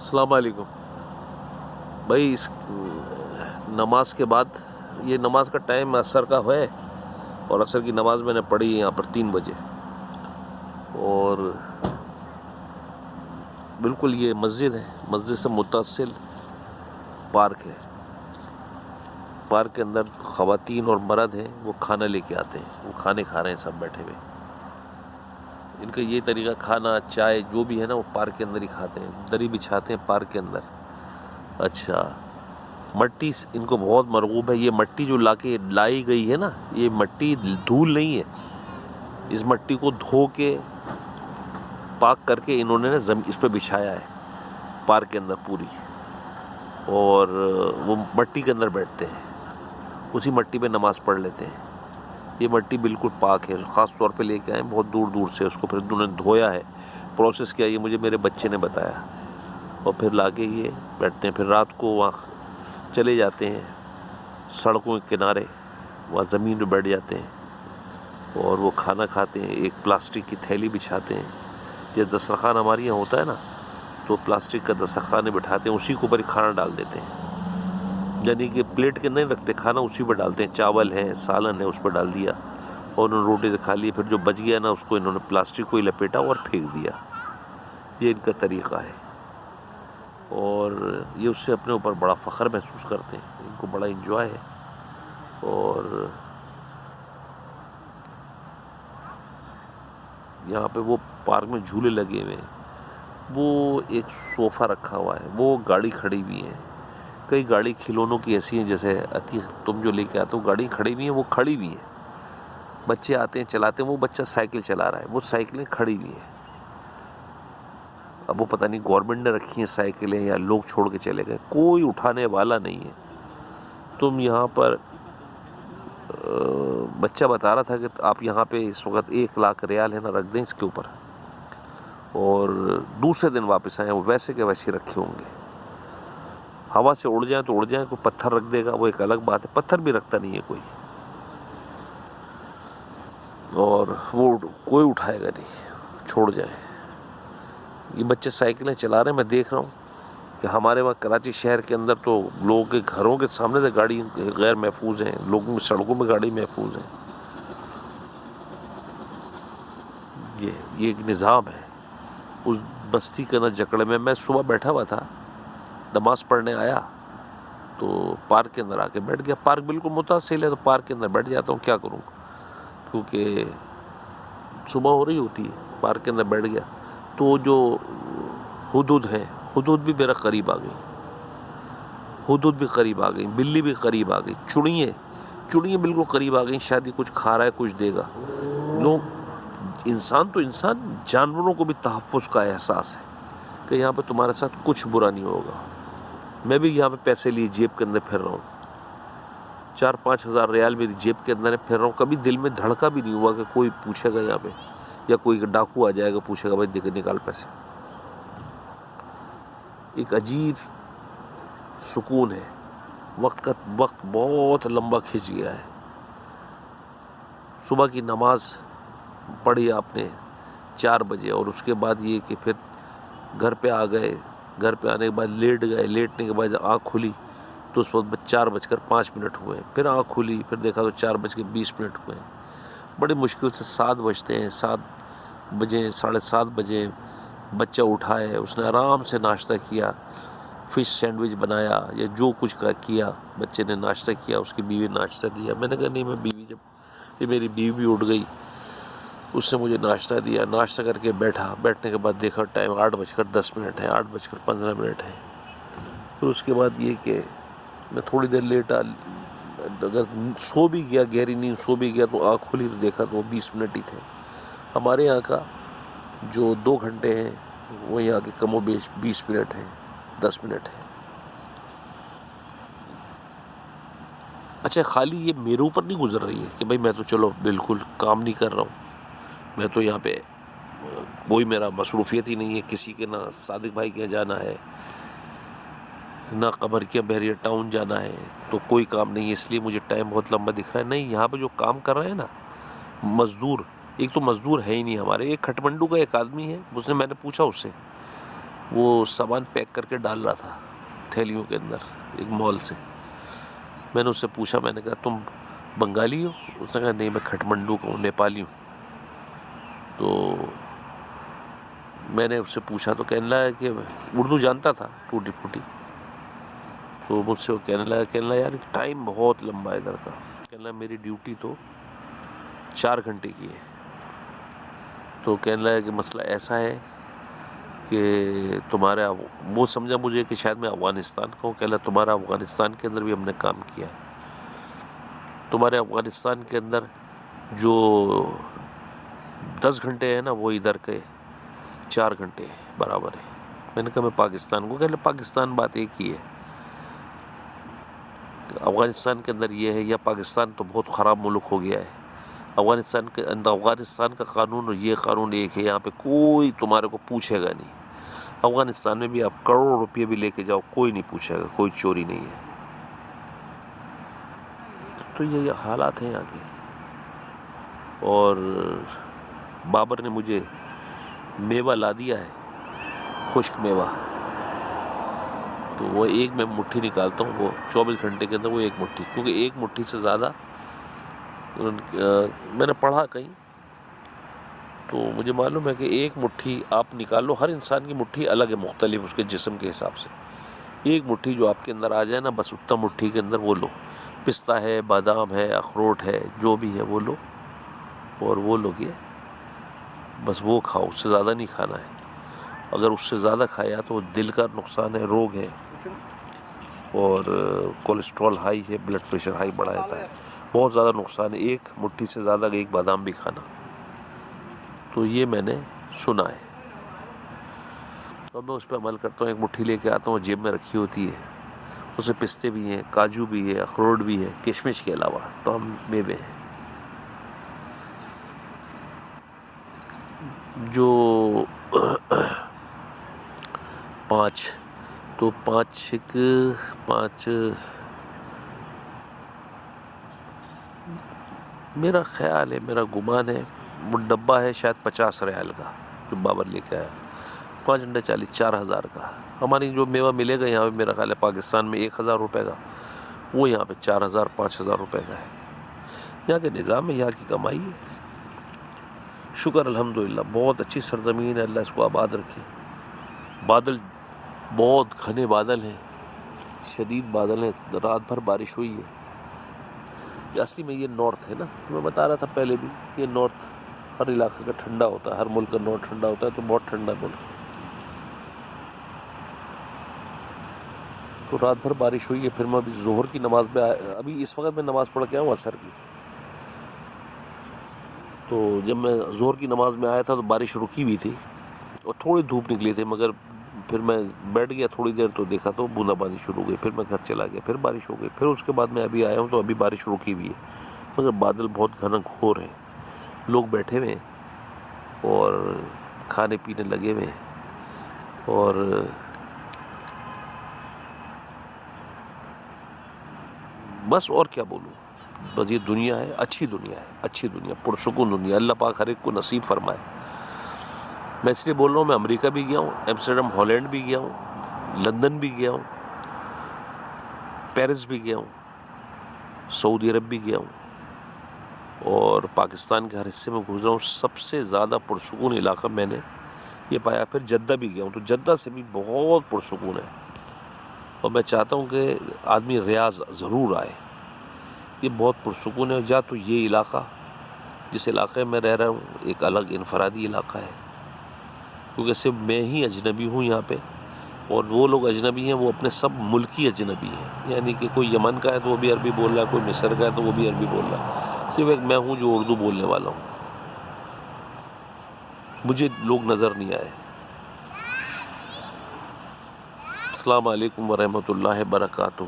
السلام علیکم بھائی. اس نماز کے بعد یہ نماز کا ٹائم عصر کا ہے اور عصر کی نماز میں نے پڑھی یہاں پر 3 بجے. اور بالکل یہ مسجد ہے، مسجد سے متصل پارک ہے. پارک کے اندر خواتین اور مرد ہیں، وہ کھانا لے کے آتے ہیں، وہ کھانے کھا رہے ہیں سب بیٹھے ہوئے. ان کا یہ طریقہ کھانا چائے جو بھی ہے نا وہ پارک کے اندر ہی کھاتے ہیں، دری بچھاتے ہیں پارک کے اندر. اچھا، مٹی ان کو بہت مرغوب ہے. یہ مٹی جو لائی گئی ہے نا، یہ مٹی دھول نہیں ہے. اس مٹی کو دھو کے پاک کر کے انہوں نے اس پہ بچھایا ہے پارک کے اندر پوری. اور وہ مٹی کے اندر بیٹھتے ہیں، اسی مٹی پہ نماز پڑھ لیتے ہیں. یہ مٹی بالکل پاک ہے، خاص طور پہ لے کے آئے بہت دور دور سے. اس کو پھر انہوں نے دھویا ہے، پروسیس کیا، یہ مجھے میرے بچے نے بتایا. اور پھر لا کے یہ بیٹھتے ہیں. پھر رات کو وہاں چلے جاتے ہیں سڑکوں کے کنارے، وہاں زمین پہ بیٹھ جاتے ہیں اور وہ کھانا کھاتے ہیں. ایک پلاسٹک کی تھیلی بچھاتے ہیں، یہ دسترخوان ہمارے یہاں ہوتا ہے نا، تو پلاسٹک کا دسترخوان بٹھاتے ہیں، اسی کے اوپر کھانا ڈال دیتے ہیں. یعنی کہ پلیٹ کے اندر نہیں رکھتے، کھانا اسی پہ ڈالتے ہیں. چاول ہے، سالن ہے، اس پہ ڈال دیا اور انہوں نے روٹی سے کھا لی. پھر جو بچ گیا نا اس کو انہوں نے پلاسٹک کو ہی لپیٹا اور پھینک دیا. یہ ان کا طریقہ ہے. اور یہ اس سے اپنے اوپر بڑا فخر محسوس کرتے ہیں، ان کو بڑا انجوائے ہے. اور یہاں پہ وہ پارک میں جھولے لگے ہوئے ہیں، وہ ایک صوفہ رکھا ہوا ہے، وہ گاڑی کھڑی ہوئی ہے. کئی گاڑی کھلونوں کی ایسی ہیں، جیسے عتیق تم جو لے کے آتے ہو گاڑی کھڑی ہوئی ہیں، وہ کھڑی ہوئی ہیں. بچے آتے ہیں چلاتے ہیں، وہ بچہ سائیکل چلا رہا ہے، وہ سائیکلیں کھڑی ہوئی ہیں. اب وہ پتہ نہیں گورنمنٹ نے رکھی ہیں سائیکلیں یا لوگ چھوڑ کے چلے گئے، کوئی اٹھانے والا نہیں ہے. تم یہاں پر بچہ بتا رہا تھا کہ آپ یہاں پہ اس وقت 1,00,000 ریال ہے نا، رکھ دیں اس کے اوپر اور دوسرے دن واپس آئیں، وہ ویسے کے ویسے رکھے ہوں گے. ہوا سے اڑ جائیں تو اڑ جائیں، کوئی پتھر رکھ دے گا وہ ایک الگ بات ہے. پتھر بھی رکھتا نہیں ہے کوئی، اور وہ کوئی اٹھائے گا نہیں، چھوڑ جائیں. یہ بچے سائیکلیں چلا رہے ہیں، میں دیکھ رہا ہوں کہ ہمارے وہاں کراچی شہر کے اندر تو لوگوں کے گھروں کے سامنے سے گاڑی غیر محفوظ ہیں، لوگوں کی سڑکوں میں گاڑی محفوظ ہیں. یہ ایک نظام ہے. اس بستی کا نہ جکڑے میں صبح بیٹھا ہوا تھا، نماز پڑھنے آیا تو پارک کے اندر آ کے بیٹھ گیا. پارک بالکل متصل ہے تو پارک کے اندر بیٹھ جاتا ہوں، کیا کروں، کیونکہ صبح ہو رہی ہوتی ہے. پارک کے اندر بیٹھ گیا تو جو حدود ہے، حدود بھی میرا قریب آ گئی، حدود بھی قریب آ گئی، بلی بھی قریب آ گئی، چڑیاں بالکل قریب آ گئی. شاید یہ کچھ کھا رہا ہے، کچھ دے گا. لوگ انسان تو انسان، جانوروں کو بھی تحفظ کا احساس ہے کہ یہاں پہ تمہارے ساتھ کچھ برا نہیں ہوگا. میں بھی یہاں پہ پیسے لیے جیب کے اندر پھر رہا ہوں، 4-5 ہزار ریال میری جیب کے اندر پھر رہا ہوں. کبھی دل میں دھڑکا بھی نہیں ہوا کہ کوئی پوچھے گا یہاں پہ، یا کوئی ڈاکو آ جائے گا پوچھے گا بھائی نکال پیسے. ایک عجیب سکون ہے. وقت بہت لمبا کھنچ گیا ہے. صبح کی نماز پڑھی آپ نے 4 بجے، اور اس کے بعد یہ کہ پھر گھر پہ آ گئے. گھر پہ آنے کے بعد لیٹ گئے. لیٹنے کے بعد آنکھ کھلی تو اس وقت 4:05 ہوئے. پھر آنکھ کھلی، پھر دیکھا تو 4:20 ہوئے. بڑی مشکل سے 7 بجتے ہیں. 7 بجے 7:30 بجے بچہ اٹھا ہے، اس نے آرام سے ناشتہ کیا، فش سینڈوچ بنایا یا جو کچھ کیا. بچے نے ناشتہ کیا، اس کی بیوی نے ناشتہ دیا. میں نے کہا نہیں، میں بیوی جب میری بیوی بھی اٹھ گئی، اس نے مجھے ناشتہ دیا. ناشتہ کر کے بیٹھنے کے بعد دیکھا ٹائم 8:10 ہے، 8:15 ہے. پھر اس کے بعد یہ کہ میں تھوڑی دیر لیٹا. اگر سو بھی گیا، گہری نیند سو بھی گیا تو آنکھ کھلی تو دیکھا تو وہ 20 منٹ ہی تھے. ہمارے یہاں کا جو 2 گھنٹے ہیں وہ یہاں کے کم و بیش 20 منٹ ہیں، 10 منٹ ہیں. اچھا، خالی یہ میرے اوپر نہیں گزر رہی ہے کہ بھائی میں تو چلو بالکل کام نہیں کر رہا ہوں، میں تو یہاں پہ کوئی میرا مصروفیت ہی نہیں ہے. کسی کے نہ صادق بھائی کے جانا ہے، نہ قمر کے بحریہ ٹاؤن جانا ہے، تو کوئی کام نہیں ہے، اس لیے مجھے ٹائم بہت لمبا دکھ رہا ہے. نہیں، یہاں پہ جو کام کر رہے ہیں نا مزدور، ایک تو مزدور ہے ہی نہیں ہمارے. ایک کھٹمنڈو کا ایک آدمی ہے، میں نے پوچھا اس سے وہ سامان پیک کر کے ڈال رہا تھا تھیلیوں کے اندر ایک مال سے. میں نے اس سے پوچھا, میں نے کہا تم بنگالی ہو؟ اس نے کہا نہیں میں کھٹمنڈو کا ہوں, نیپالی ہوں. تو میں نے اس سے پوچھا تو کہنے لگا کہ اردو جانتا تھا ٹوٹی پھوٹی. تو مجھ سے وہ کہنے لگا یار ٹائم بہت لمبا ہے ادھر کا. کہنے لگا میری ڈیوٹی تو 4 گھنٹے کی ہے. تو کہنے لگا کہ مسئلہ ایسا ہے کہ تمہارے, وہ سمجھا مجھے کہ شاید میں افغانستان کا ہوں. کہنے لگا تمہارا افغانستان کے اندر بھی ہم نے کام کیا ہے. تمہارے افغانستان کے اندر جو 10 گھنٹے ہیں نا وہ ادھر کے 4 گھنٹے برابر ہے. میں نے کہا میں پاکستان کو, کہنے لگا پاکستان بات ایک ہی ہے. افغانستان کے اندر یہ ہے, یا پاکستان تو بہت خراب ملک ہو گیا ہے. افغانستان کے اندر افغانستان کا قانون اور یہ قانون ایک ہے, یہاں پہ کوئی تمہارے کو پوچھے گا نہیں. افغانستان میں بھی آپ کروڑ روپے بھی لے کے جاؤ کوئی نہیں پوچھے گا, کوئی چوری نہیں ہے. تو یہ حالات ہیں یہاں کے. اور بابر نے مجھے میوہ لا دیا ہے, خشک میوہ. تو وہ ایک میں مٹھی نکالتا ہوں, وہ 24 گھنٹے کے اندر وہ ایک مٹھی, کیونکہ ایک مٹھی سے زیادہ میں نے پڑھا کہیں تو مجھے معلوم ہے کہ ایک مٹھی آپ نکالو, ہر انسان کی مٹھی الگ ہے, مختلف اس کے جسم کے حساب سے. ایک مٹھی جو آپ کے اندر آ جائے نا, بس اتنا مٹھی کے اندر وہ لو. پستہ ہے, بادام ہے, اخروٹ ہے, جو بھی ہے وہ لو, اور وہ لو کے بس وہ کھاؤ, اس سے زیادہ نہیں کھانا ہے. اگر اس سے زیادہ کھایا تو دل کا نقصان ہے, روگ ہے, اور کولیسٹرول ہائی ہے, بلڈ پریشر ہائی بڑھا جاتا ہے, بہت زیادہ نقصان ہے ایک مٹھی سے زیادہ ایک بادام بھی کھانا. تو یہ میں نے سنا ہے, تو میں اس پہ عمل کرتا ہوں. ایک مٹھی لے کے آتا ہوں, جیب میں رکھی ہوتی ہے, اس میں پستے بھی ہیں, کاجو بھی ہے, اخروٹ بھی ہے, کشمش کے علاوہ تمام میوے ہیں. جو 5 میرا خیال ہے, میرا گمان ہے, وہ ڈبہ ہے شاید 50 ریال کا جو بابر لے کے آیا. 5 × 40 4,000 کا. ہماری جو میوہ ملے گا یہاں پہ میرا خیال ہے پاکستان میں 1,000 روپے کا, وہ یہاں پہ 4,000 5,000 روپے کا ہے. یہاں کے نظام ہے, یہاں کی کمائی ہے. شکر الحمدللہ, بہت اچھی سرزمین ہے, اللہ اس کو آباد رکھے. بادل بہت گھنے بادل ہیں, شدید بادل ہیں, رات بھر بارش ہوئی ہے. اصلی میں یہ نارتھ ہے نا, تو میں بتا رہا تھا پہلے بھی کہ نارتھ ہر علاقے کا ٹھنڈا ہوتا ہے, ہر ملک کا نارتھ ٹھنڈا ہوتا ہے, تو بہت ٹھنڈا ملک ہے. تو رات بھر بارش ہوئی ہے. پھر میں ابھی ظہر کی نماز میں ابھی اس وقت میں نماز پڑھ کے آیا ہوں عصر کی. تو جب میں ظہر کی نماز میں آیا تھا تو بارش رکی ہوئی تھی اور تھوڑی دھوپ نکلی تھی, مگر پھر میں بیٹھ گیا تھوڑی دیر تو دیکھا تو بوندا باندی شروع ہو گئی. پھر میں گھر چلا گیا, پھر بارش ہو گئی. پھر اس کے بعد میں ابھی آیا ہوں تو ابھی بارش رکی ہوئی ہے, مگر بادل بہت گھنا گھور ہیں. لوگ بیٹھے ہوئے ہیں اور کھانے پینے لگے ہوئے ہیں, اور بس اور کیا بولوں. بس یہ دنیا ہے, اچھی دنیا ہے, اچھی دنیا, پرسکون دنیا. اللہ پاک ہر ایک کو نصیب فرمائے. میں اس لیے بول رہا ہوں, میں امریکہ بھی گیا ہوں, ایمسٹرڈم ہالینڈ بھی گیا ہوں, لندن بھی گیا ہوں, پیرس بھی گیا ہوں, سعودی عرب بھی گیا ہوں, اور پاکستان کے ہر حصے میں گزرا ہوں. سب سے زیادہ پرسکون علاقہ میں نے یہ پایا. پھر جدہ بھی گیا ہوں, تو جدہ سے بھی بہت پرسکون ہے. اور میں چاہتا ہوں کہ آدمی ریاض ضرور آئے, یہ بہت پرسکون ہے. جا تو یہ علاقہ جس علاقے میں رہ رہا ہوں ایک الگ انفرادی علاقہ ہے, کیونکہ صرف میں ہی اجنبی ہوں یہاں پہ, اور وہ لوگ اجنبی ہیں وہ اپنے سب ملکی اجنبی ہیں. یعنی کہ کوئی یمن کا ہے تو وہ بھی عربی بول رہا ہے, کوئی مصر کا ہے تو وہ بھی عربی بول رہا ہے. صرف ایک میں ہوں جو اردو بولنے والا ہوں. مجھے لوگ نظر نہیں آئے. السلام علیکم ورحمۃ اللہ وبرکاتہ.